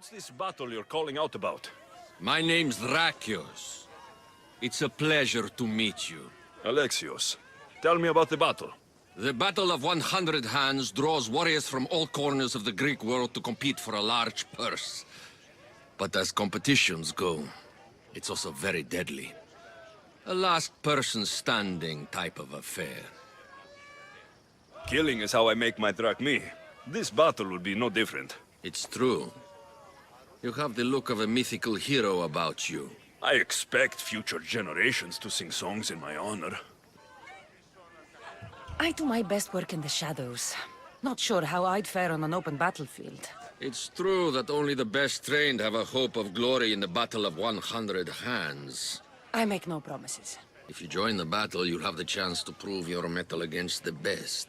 What's this battle you're calling out about? My name's Rakios. It's a pleasure to meet you. Alexios, tell me about the battle. The Battle of 100 Hands draws warriors from all corners of the Greek world to compete for a large purse. But as competitions go, it's also very deadly. A last person standing type of affair. Killing is how I make my drachmi. This battle will be no different. It's true. You have the look of a mythical hero about you. I expect future generations to sing songs in my honor. I do my best work in the shadows. Not sure how I'd fare on an open battlefield. It's true that only the best trained have a hope of glory in the Battle of 100 Hands. I make no promises. If you join the battle, you'll have the chance to prove your mettle against the best.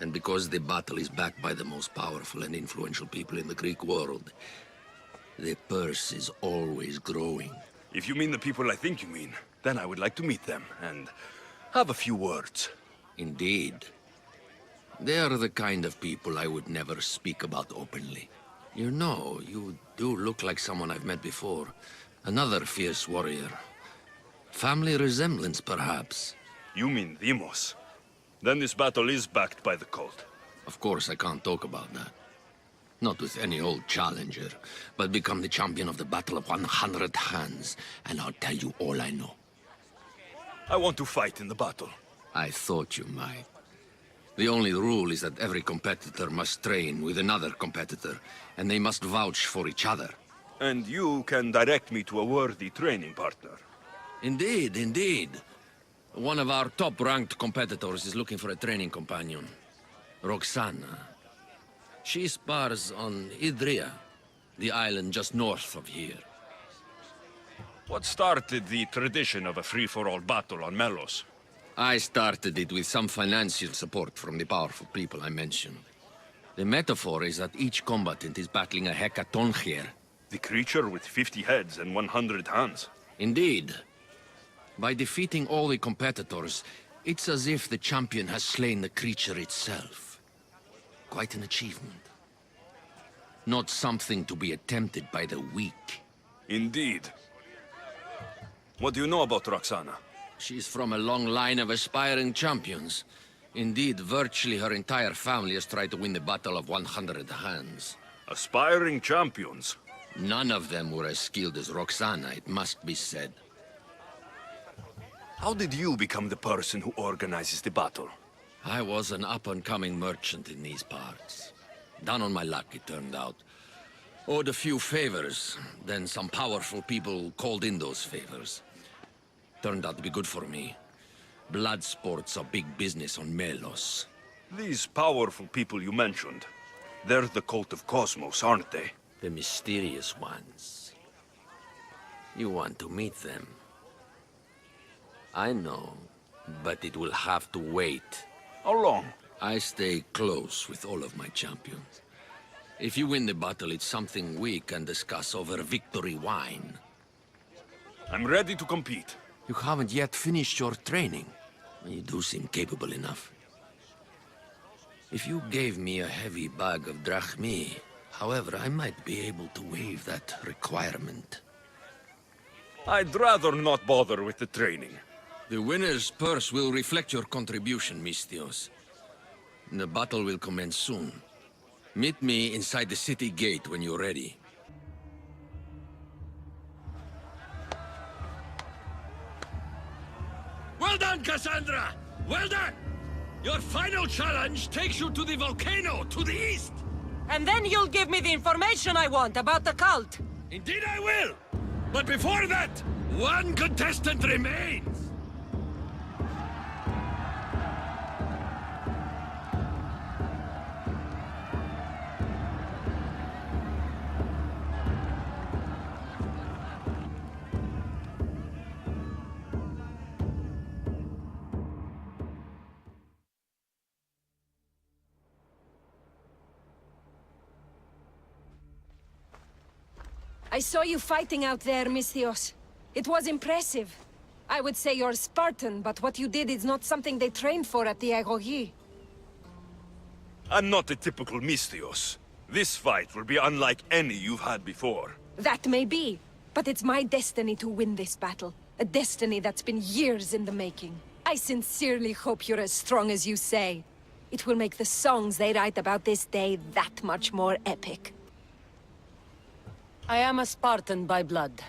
And because the battle is backed by the most powerful and influential people in the Greek world, the purse is always growing. If you mean the people I think you mean, then I would like to meet them and have a few words. Indeed. They are the kind of people I would never speak about openly. You know, you do look like someone I've met before. Another fierce warrior. Family resemblance, perhaps. You mean Demos? Then this battle is backed by the cult. Of course, I can't talk about that. Not with any old challenger, but become the champion of the Battle of 100 Hands, and I'll tell you all I know. I want to fight in the battle. I thought you might. The only rule is that every competitor must train with another competitor, and they must vouch for each other. And you can direct me to a worthy training partner. Indeed, indeed. One of our top-ranked competitors is looking for a training companion. Roxana. She spars on Idria, the island just north of here. What started the tradition of a free-for-all battle on Melos? I started it with some financial support from the powerful people I mentioned. The metaphor is that each combatant is battling a hecatoncheir. The creature with 50 heads and 100 hands. Indeed. By defeating all the competitors, it's as if the champion has slain the creature itself. Quite an achievement. Not something to be attempted by the weak. Indeed. What do you know about Roxana? She's from a long line of aspiring champions. Indeed, virtually her entire family has tried to win the Battle of 100 Hands. Aspiring champions? None of them were as skilled as Roxana, it must be said. How did you become the person who organizes the battle? I was an up-and-coming merchant in these parts. Down on my luck, it turned out. Owed a few favors, then some powerful people called in those favors. Turned out to be good for me. Blood sports are big business on Melos. These powerful people you mentioned, they're the cult of Cosmos, aren't they? The mysterious ones. You want to meet them? I know, but it will have to wait. How long? I stay close with all of my champions. If you win the battle, it's something we can discuss over victory wine. I'm ready to compete. You haven't yet finished your training. You do seem capable enough. If you gave me a heavy bag of drachmi, however, I might be able to waive that requirement. I'd rather not bother with the training. The winner's purse will reflect your contribution, Mystios. The battle will commence soon. Meet me inside the city gate when you're ready. Well done, Cassandra! Well done! Your final challenge takes you to the volcano to the east! And then you'll give me the information I want about the cult. Indeed I will! But before that, one contestant remains! I saw you fighting out there, Mystios. It was impressive. I would say you're Spartan, but what you did is not something they trained for at the Agogi. I'm not a typical Mystios. This fight will be unlike any you've had before. That may be, but it's my destiny to win this battle. A destiny that's been years in the making. I sincerely hope you're as strong as you say. It will make the songs they write about this day that much more epic. I am a Spartan by blood,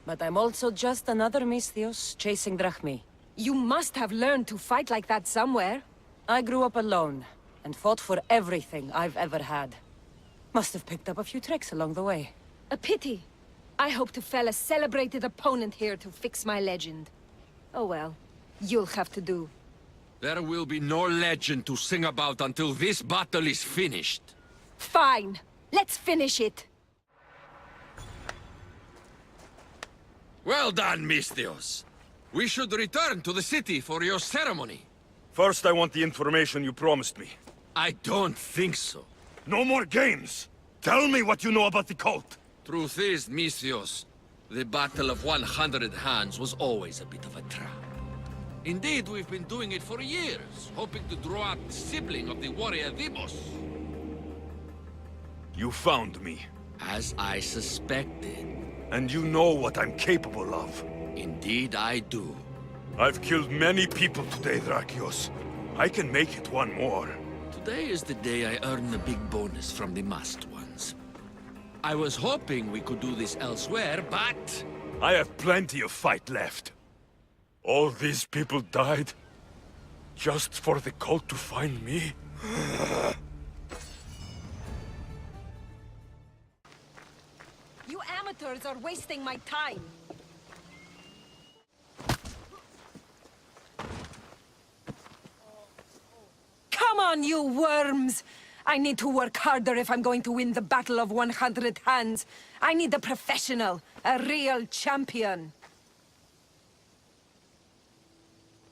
but I'm also just another Misthios chasing Drachmi. You must have learned to fight like that somewhere. I grew up alone, and fought for everything I've ever had. Must have picked up a few tricks along the way. A pity. I hope to fell a celebrated opponent here to fix my legend. Oh well, you'll have to do. There will be no legend to sing about until this battle is finished. Fine. Let's finish it. Well done, Misthios. We should return to the city for your ceremony. First, I want the information you promised me. I don't think so. No more games! Tell me what you know about the cult! Truth is, Misthios, the Battle of 100 Hands was always a bit of a trap. Indeed, we've been doing it for years, hoping to draw out the sibling of the warrior Demos. You found me. As I suspected. And you know what I'm capable of. Indeed, I do. I've killed many people today, Drakios. I can make it one more. Today is the day I earn the big bonus from the masked ones. I was hoping we could do this elsewhere, but... I have plenty of fight left. All these people died just for the cult to find me? You amateurs are wasting my time. Come on, you worms! I need to work harder if I'm going to win the Battle of 100 Hands. I need a professional, a real champion.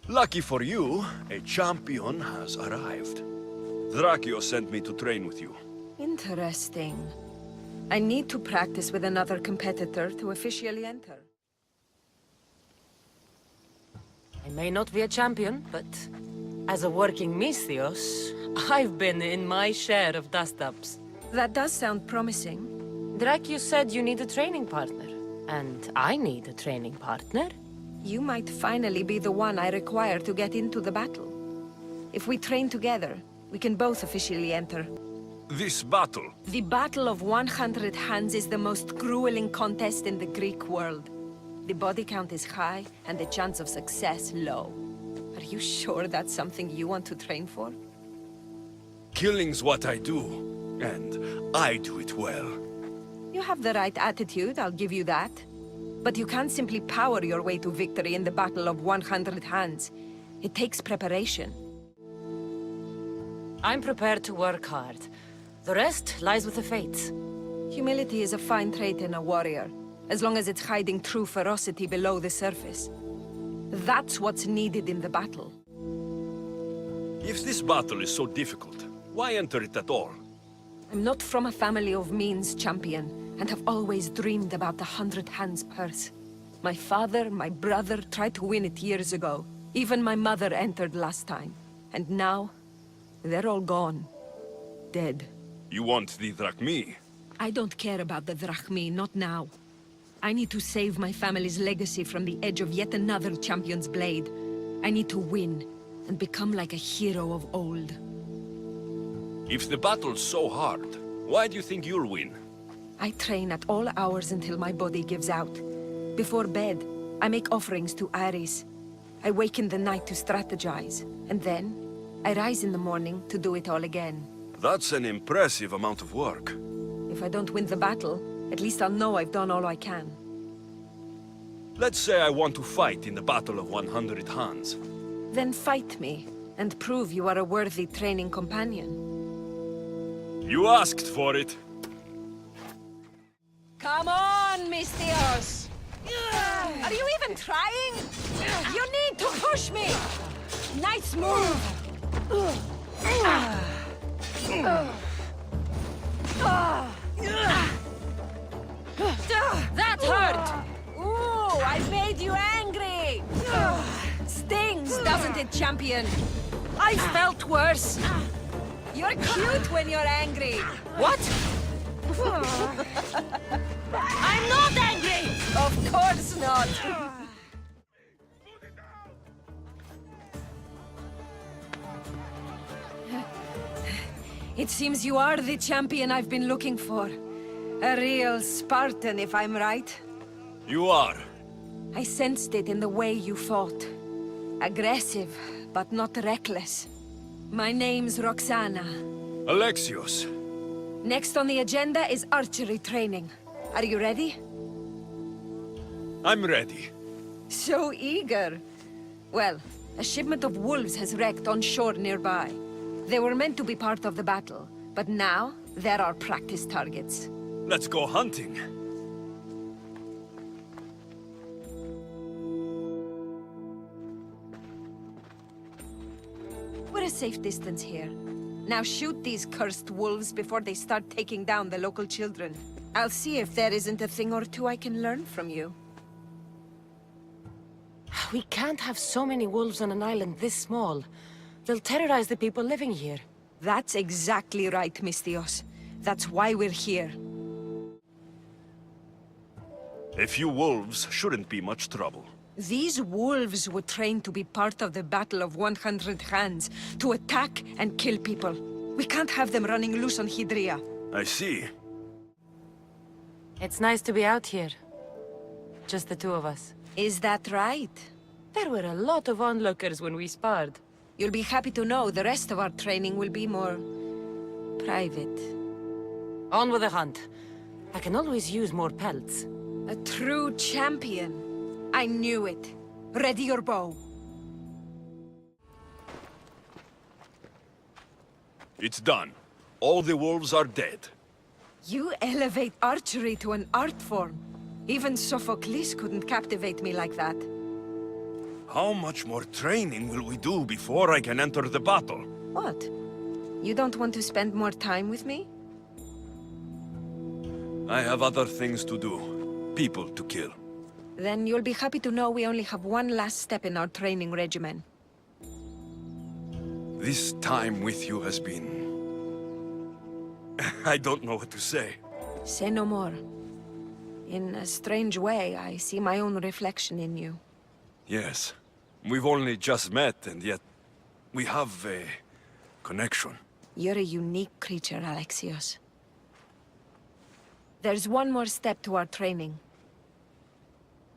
Lucky for you, a champion has arrived. Drakios sent me to train with you. Interesting. I need to practice with another competitor to officially enter. I may not be a champion, but as a working Misthios, I've been in my share of dust-ups. That does sound promising. Drakios said you need a training partner, and I need a training partner. You might finally be the one I require to get into the battle. If we train together, we can both officially enter. This battle? The Battle of 100 Hands is the most grueling contest in the Greek world. The body count is high, and the chance of success low. Are you sure that's something you want to train for? Killing's what I do, and I do it well. You have the right attitude, I'll give you that. But you can't simply power your way to victory in the Battle of 100 Hands. It takes preparation. I'm prepared to work hard. The rest lies with the fates. Humility is a fine trait in a warrior, as long as it's hiding true ferocity below the surface. That's what's needed in the battle. If this battle is so difficult, why enter it at all? I'm not from a family of means, champion, and have always dreamed about the 100 Hands purse. My father, my brother tried to win it years ago. Even my mother entered last time. And now, they're all gone. Dead. You want the Drachmi? I don't care about the Drachmi, not now. I need to save my family's legacy from the edge of yet another champion's blade. I need to win, and become like a hero of old. If the battle's so hard, why do you think you'll win? I train at all hours until my body gives out. Before bed, I make offerings to Ares. I wake in the night to strategize, and then I rise in the morning to do it all again. That's an impressive amount of work. If I don't win the battle, at least I'll know I've done all I can. Let's say I want to fight in the Battle of 100 Hands. Then fight me, and prove you are a worthy training companion. You asked for it. Come on, Misthios! Are you even trying? You need to push me! Nice move! That hurt! Ooh, I made you angry! Stings, doesn't it, champion? I felt worse. You're cute when you're angry. What? I'm not angry! Of course not. It seems you are the champion I've been looking for. A real Spartan, if I'm right. You are. I sensed it in the way you fought. Aggressive, but not reckless. My name's Roxana. Alexios. Next on the agenda is archery training. Are you ready? I'm ready. So eager. Well, a shipment of wolves has wrecked on shore nearby. They were meant to be part of the battle, but now they're our practice targets. Let's go hunting. We're a safe distance here. Now shoot these cursed wolves before they start taking down the local children. I'll see if there isn't a thing or two I can learn from you. We can't have so many wolves on an island this small. They'll terrorize the people living here. That's exactly right, Mystios. That's why we're here. A few wolves shouldn't be much trouble. These wolves were trained to be part of the Battle of 100 Hands, to attack and kill people. We can't have them running loose on Hydria. I see. It's nice to be out here. Just the two of us. Is that right? There were a lot of onlookers when we sparred. You'll be happy to know the rest of our training will be more... private. On with the hunt. I can always use more pelts. A true champion. I knew it. Ready your bow. It's done. All the wolves are dead. You elevate archery to an art form. Even Sophocles couldn't captivate me like that. How much more training will we do before I can enter the battle? What? You don't want to spend more time with me? I have other things to do. People to kill. Then you'll be happy to know we only have one last step in our training regimen. This time with you has been... I don't know what to say. Say no more. In a strange way, I see my own reflection in you. Yes. We've only just met, and yet... we have a... connection. You're a unique creature, Alexios. There's one more step to our training.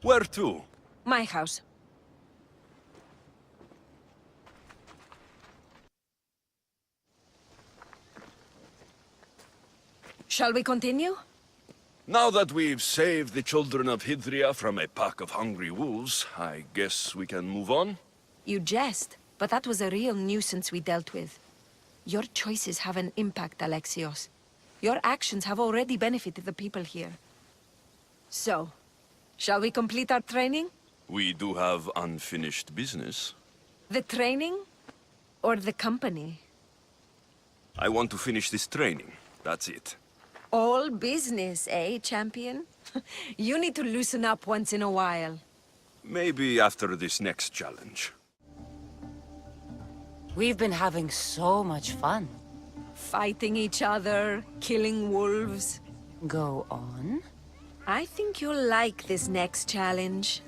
Where to? My house. Shall we continue? Now that we've saved the children of Hydria from a pack of hungry wolves, I guess we can move on? You jest, but that was a real nuisance we dealt with. Your choices have an impact, Alexios. Your actions have already benefited the people here. So, shall we complete our training? We do have unfinished business. The training? Or the company? I want to finish this training. That's it. All business, eh, champion? You need to loosen up once in a while. Maybe after this next challenge. We've been having so much fun. Fighting each other, killing wolves. Go on. I think you'll like this next challenge.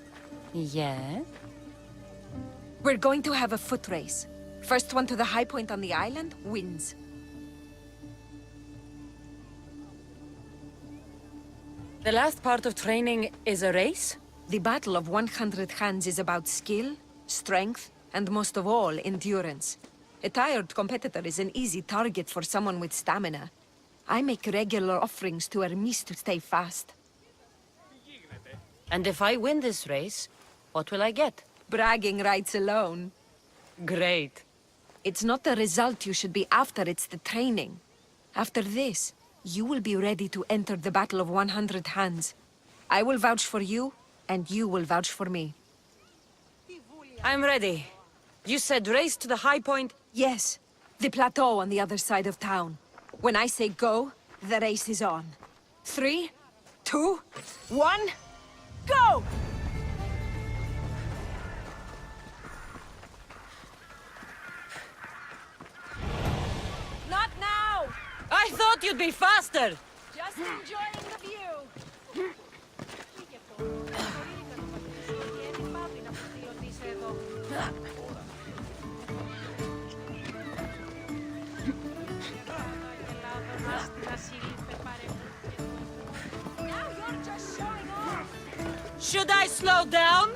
Yeah? We're going to have a foot race. First one to the high point on the island wins. The last part of training is a race? The Battle of 100 Hands is about skill, strength, and most of all, endurance. A tired competitor is an easy target for someone with stamina. I make regular offerings to Hermes to stay fast. And if I win this race, what will I get? Bragging rights alone. Great. It's not the result you should be after, it's the training. After this, you will be ready to enter the Battle of 100 Hands. I will vouch for you, and you will vouch for me. I'm ready. You said race to the high point? Yes, the plateau on the other side of town. When I say go, the race is on. 3, 2, 1, go! Not thought you'd be faster! Just enjoying the view. Now you're just showing off. Should I slow down?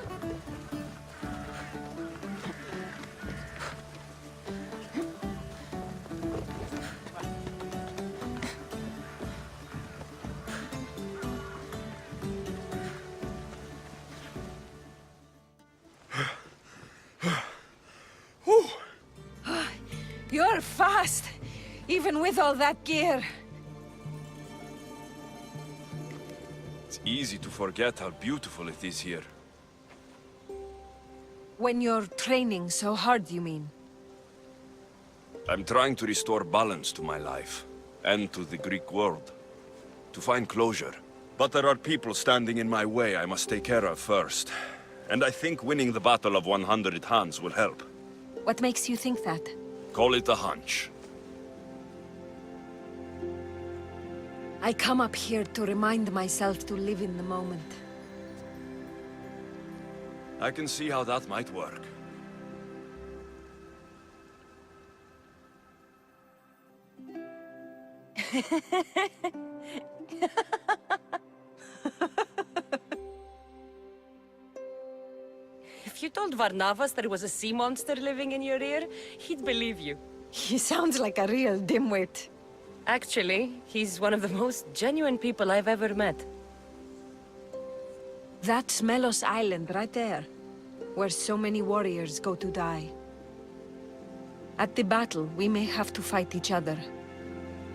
You're fast, even with all that gear. It's easy to forget how beautiful it is here. When you're training so hard, you mean? I'm trying to restore balance to my life, and to the Greek world. To find closure. But there are people standing in my way I must take care of first. And I think winning the Battle of 100 Hands will help. What makes you think that? Call it a hunch. I come up here to remind myself to live in the moment. I can see how that might work. If you told Varnavas there was a sea monster living in your ear, he'd believe you. He sounds like a real dimwit. Actually, he's one of the most genuine people I've ever met. That's Melos Island right there, where so many warriors go to die. At the battle, we may have to fight each other,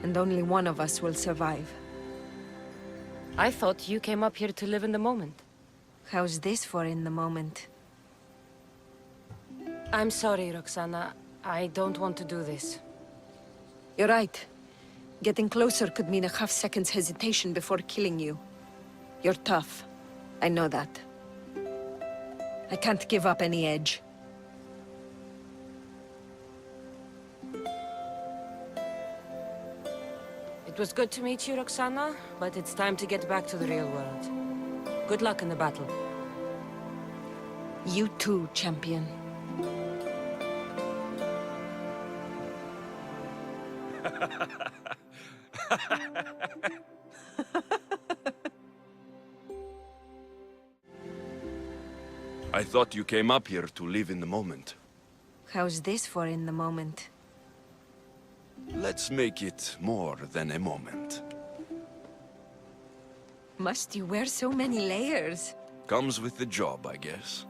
and only one of us will survive. I thought you came up here to live in the moment. How's this for in the moment? I'm sorry, Roxana. I don't want to do this. You're right. Getting closer could mean a half-second's hesitation before killing you. You're tough. I know that. I can't give up any edge. It was good to meet you, Roxana, but it's time to get back to the real world. Good luck in the battle. You too, champion. I thought you came up here to live in the moment. How's this for in the moment? Let's make it more than a moment. Must you wear so many layers? Comes with the job, I guess.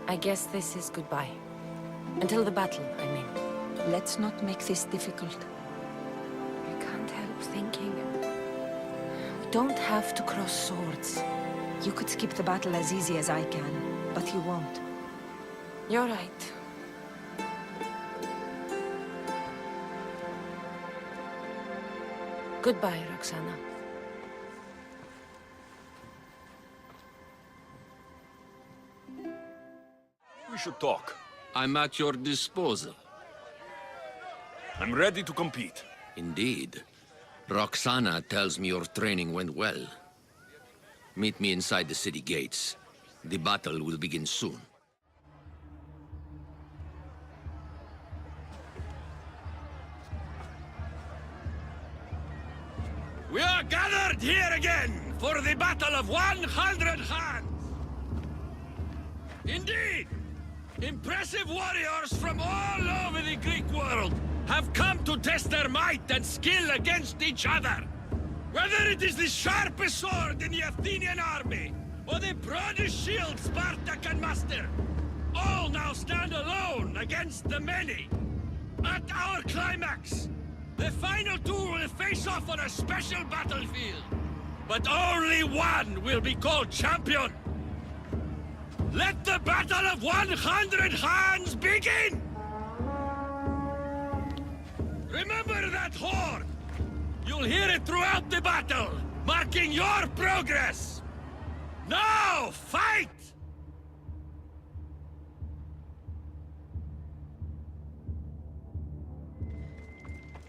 I guess this is goodbye. Until the battle, I mean. Let's not make this difficult. I can't help thinking. We don't have to cross swords. You could skip the battle as easy as I can, but you won't. You're right. Goodbye, Roxana. We should talk. I'm at your disposal. I'm ready to compete. Indeed. Roxana tells me your training went well. Meet me inside the city gates. The battle will begin soon. We are gathered here again for the Battle of 100 Hands! Indeed! Impressive warriors from all over the Greek world have come to test their might and skill against each other. Whether it is the sharpest sword in the Athenian army, or the broadest shield Sparta can muster, all now stand alone against the many. At our climax, the final two will face off on a special battlefield. But only one will be called champion. Let the Battle of 100 Hands begin! that horn! You'll hear it throughout the battle, marking your progress! Now, fight!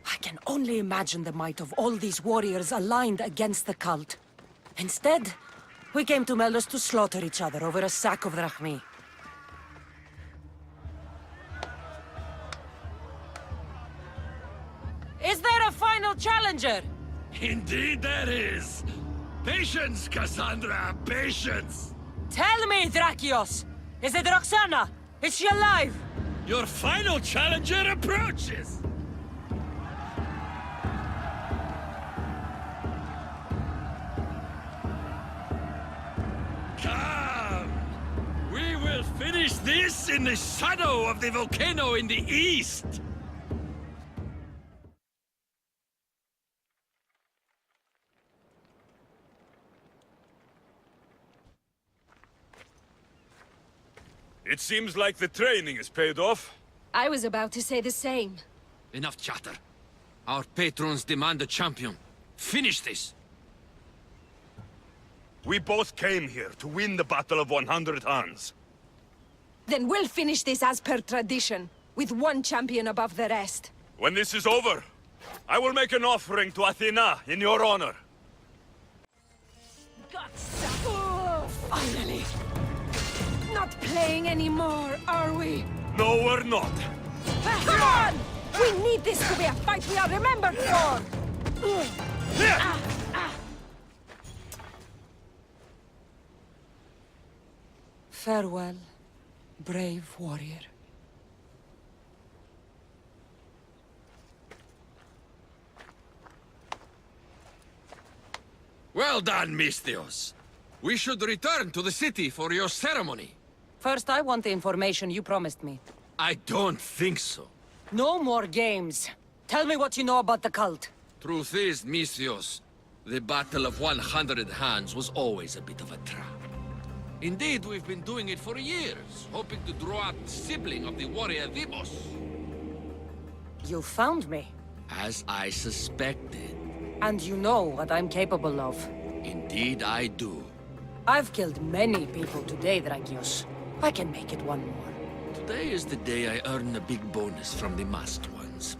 I can only imagine the might of all these warriors aligned against the cult. Instead, we came to Melos to slaughter each other over a sack of drachmi. Is there a final challenger? Indeed there is! Patience, Cassandra, patience! Tell me, Drakios! Is it Roxana? Is she alive? Your final challenger approaches! Come! We will finish this in the shadow of the volcano in the east! It seems like the training is paid off. I was about to say the same. Enough chatter. Our patrons demand a champion. Finish this! We both came here to win the Battle of 100 Hands. Then we'll finish this as per tradition, with one champion above the rest. When this is over, I will make an offering to Athena in your honor. Oh, finally! Not playing anymore, are we? No, we're not. Come on! We need this to be a fight we are remembered for! Farewell, brave warrior. Well done, Misthios. We should return to the city for your ceremony. First, I want the information you promised me. I don't think so. No more games. Tell me what you know about the cult. Truth is, Misthios, the Battle of 100 Hands was always a bit of a trap. Indeed, we've been doing it for years, hoping to draw out the sibling of the warrior Demos. You found me. As I suspected. And you know what I'm capable of. Indeed, I do. I've killed many people today, Drakios. I can make it one more. Today is the day I earn a big bonus from the masked ones.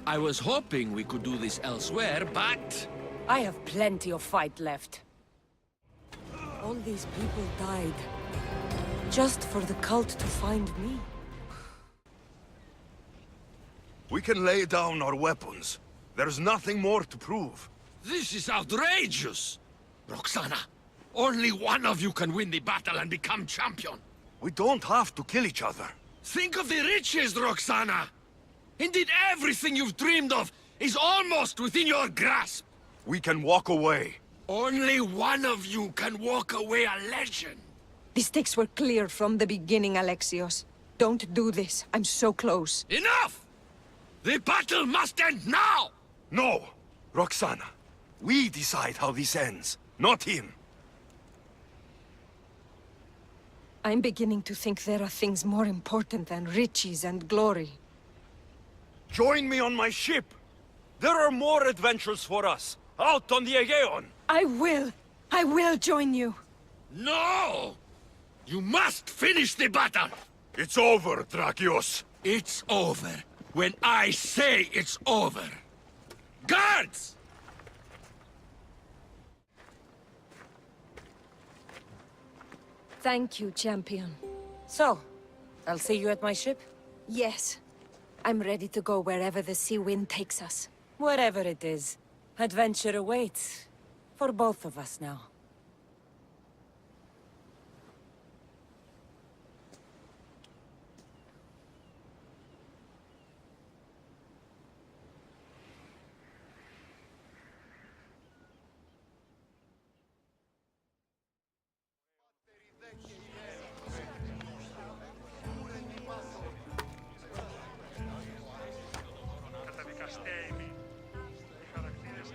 I was hoping we could do this elsewhere, but... I have plenty of fight left. All these people died. Just for the cult to find me. We can lay down our weapons. There's nothing more to prove. This is outrageous! Roxana, only one of you can win the battle and become champion. We don't have to kill each other. Think of the riches, Roxana! Indeed, everything you've dreamed of is almost within your grasp. We can walk away. Only one of you can walk away a legend. The stakes were clear from the beginning, Alexios. Don't do this. I'm so close. Enough! The battle must end now! No! Roxana, we decide how this ends, not him. I'm beginning to think there are things more important than riches and glory. Join me on my ship! There are more adventures for us, out on the Aegean! I will join you! No! You must finish the battle! It's over, Drakios! It's over when I say it's over! Guards! Thank you, champion. So, I'll see you at my ship? Yes. I'm ready to go wherever the sea wind takes us. Wherever it is, adventure awaits. For both of us now.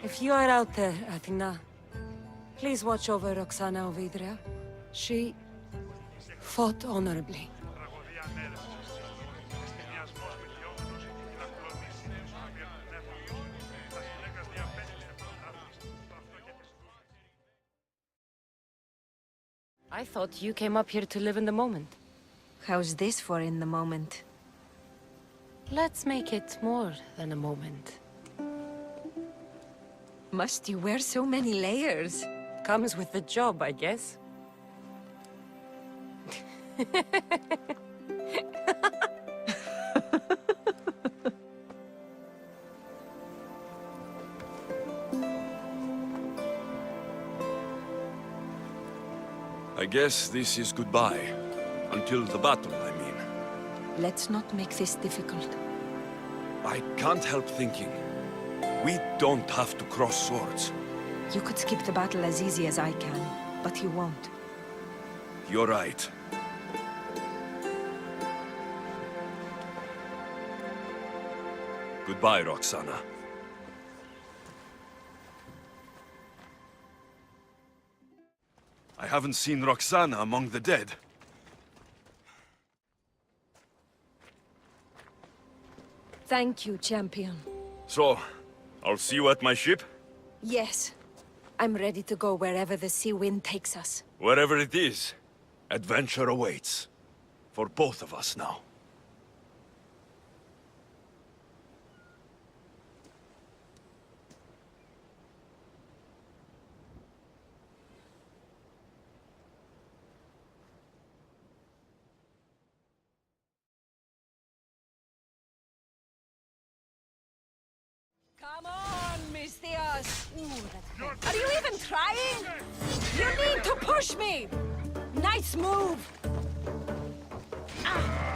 If you are out there, Athena, please watch over Roxana Ovidria. She fought honorably. I thought you came up here to live in the moment. How's this for in the moment? Let's make it more than a moment. Must you wear so many layers? Comes with the job, I guess. I guess this is goodbye. Until the battle, I mean. Let's not make this difficult. I can't help thinking. We don't have to cross swords. You could skip the battle as easy as I can, but you won't. You're right. Goodbye, Roxana. I haven't seen Roxana among the dead. Thank you, champion. So, I'll see you at my ship? Yes. I'm ready to go wherever the sea wind takes us. Wherever it is, adventure awaits. For both of us now. Come on, Mistias! Are you even trying? You need to push me! Nice move! Ah.